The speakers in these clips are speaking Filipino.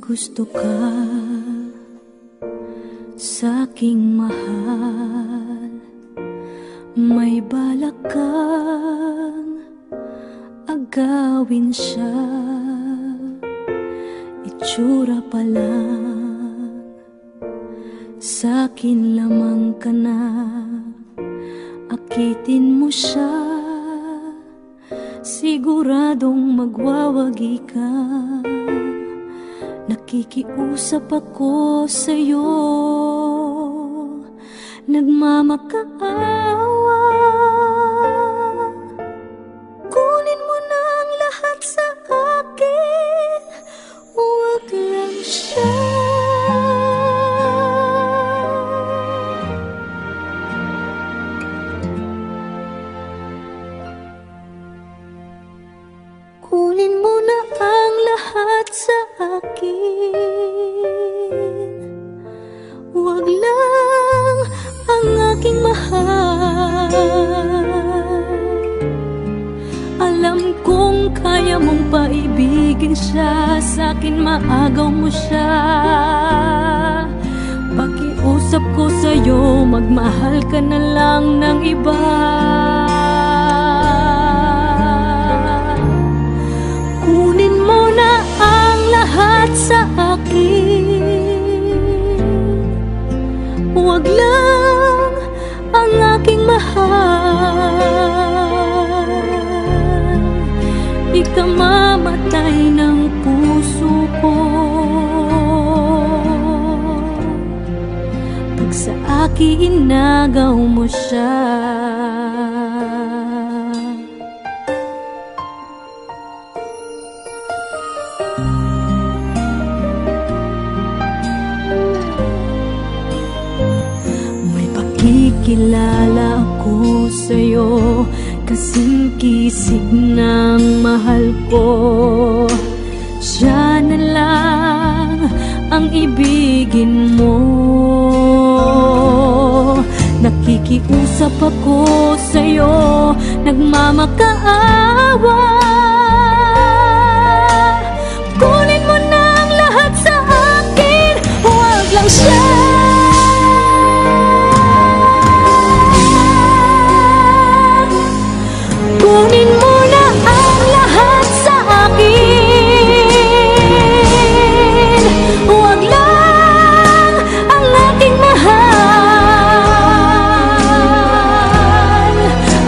gusto ka sa'king mahal, may balak kang agawin siya. Itsura pa lang, sa'kin lamang ka na. Akitin mo siya, siguradong magwawagi ka. Nakikiusap ako sa'yo, nagmamakaawa. Kunin mo na ang lahat sa akin, huwag lang siya. Kunin mo na ang lahat sa akin, huwag lang ang aking mahal. Alam kong kaya mong paibigin siya, sa'kin maagaw mo siya. Pakiusap ko sa'yo, magmahal ka na lang ng iba. Kunin mo na ang lahat sa akin, huwag lang ang aking mahal. Ikamamatay ng puso ko pag sa akin inagaw mo siya. Kilala ako sa'yo, kasing kisig ng mahal ko. Siya na lang ang ibigin mo. Nakikiusap ako sa'yo, nagmamakaawa. Kunin mo na ang lahat sa akin, huwag lang siya. Kunin mo na ang lahat sa akin, huwag lang ang aking mahal.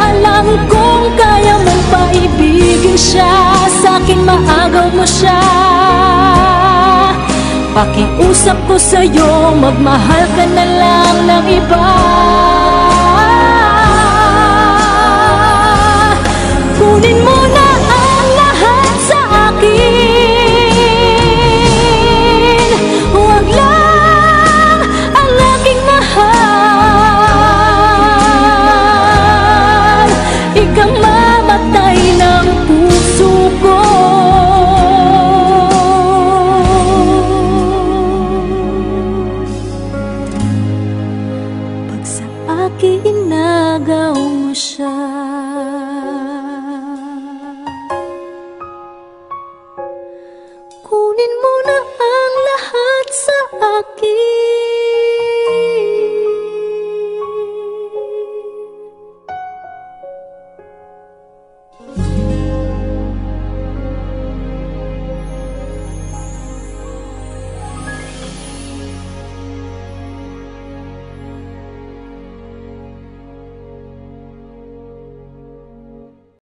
Alam kong kaya mong paibigin siya, sa'kin maagaw mo siya. Pakiusap ko sa'yo, magmahal ka na lang ng iba. Kunin mo na ang lahat sa akin, huwag lang ang aking mahal. Ikamamatay ng puso ko pag sa akin inagaw mo siya. Kunin mo na ang lahat sa akin.